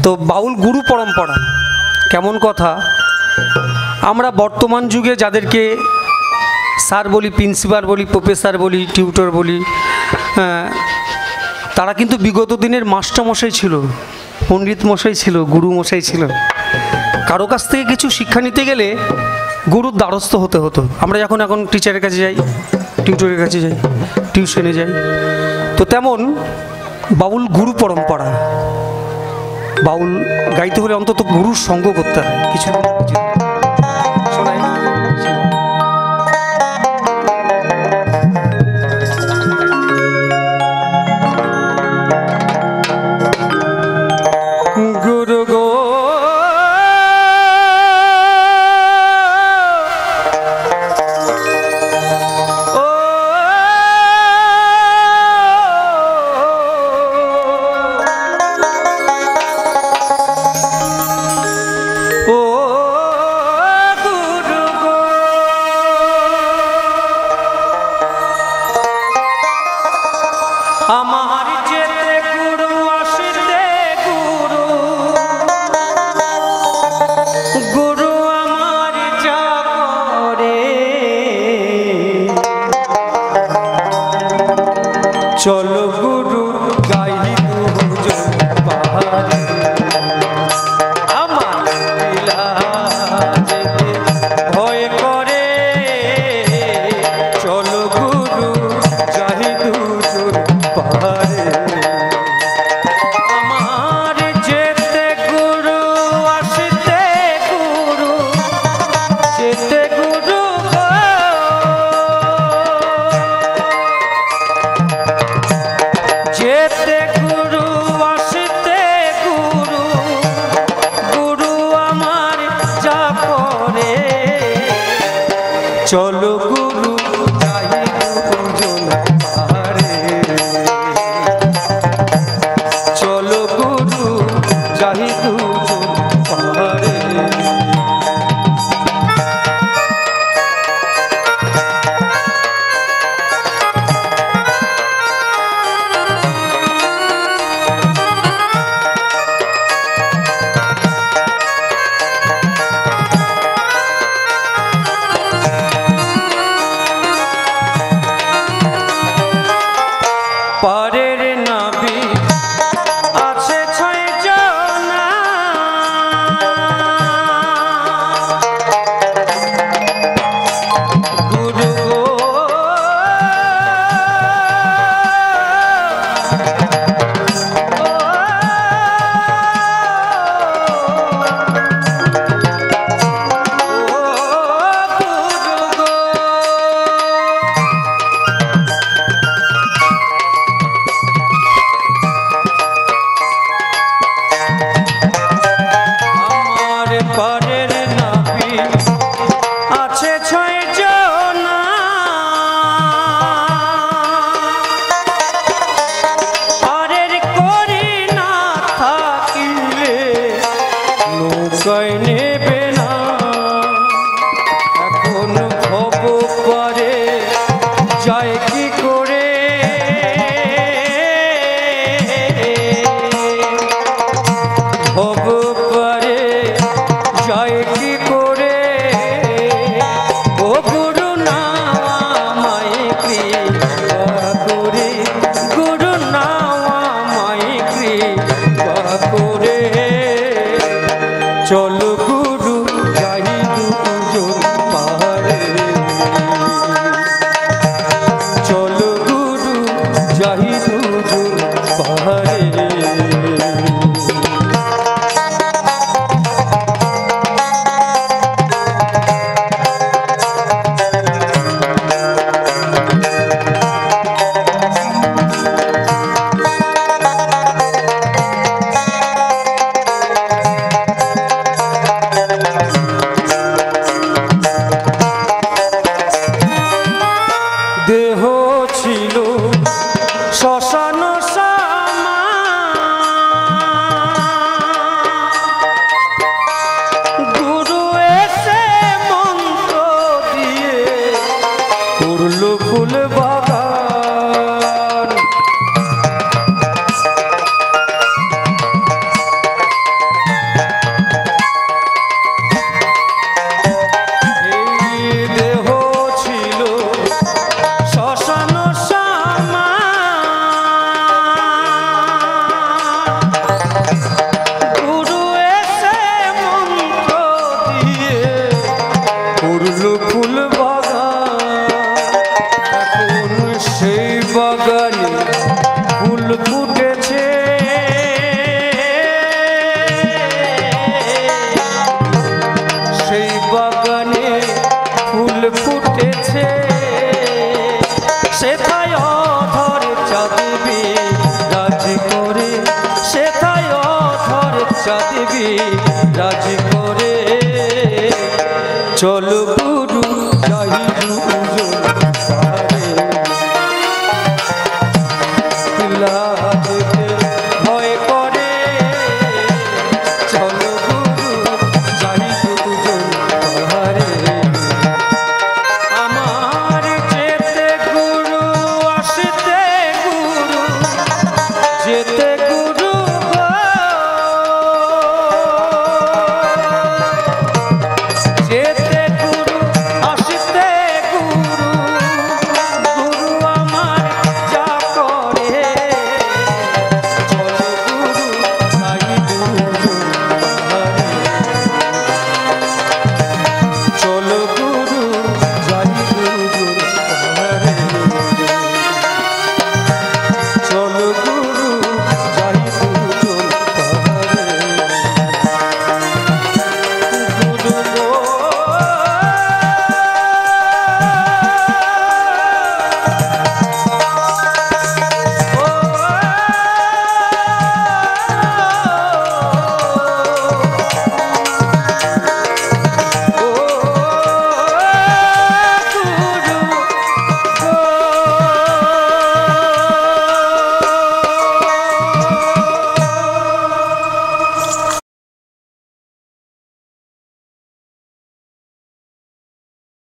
তো বাউল গুরু পরম্পরা কেমন কথা, আমরা বর্তমান যুগে যাদেরকে স্যার বলি, প্রিন্সিপাল বলি, প্রফেসর বলি, টিউটর বলি, তারা কিন্তু বিগত দিনের মাস্টারমশাই ছিল, পণ্ডিত মশাই ছিল, গুরু মশাই ছিল। কারো কাছ থেকে কিছু শিক্ষা নিতে গেলে গুরুর দ্বারস্থ হতে হতো। আমরা এখন টিচারের কাছে যাই, টিউটরের কাছে যাই, টিউশনে যাই। তো তেমন বাউল গুরু পরম্পরা। বাউল গাইতে হলে অন্তত গুরুর সঙ্গ করতে হয়। কিছু শোনাই গুরু গো আমার যেতে গুরু আসিতে গুরু, গুরু আমার যা করে, চলো গুরু গাই দুজন পাহাড়ে, আমার লীলা যেতে ভয় করে, চলো গুরু যাই দুজন পাহাড়ে। আমার যেতে গুরু আসিতে গুরু, যেতে গুরু যেতে গুরু আসিতে গুরু, গুরু আমার যা করে, চলো গুরু যাই দুজন পাহাড়ে, চলো গুরু যাই দুজন পাহাড়ে। চলো গুরু যাই গুরু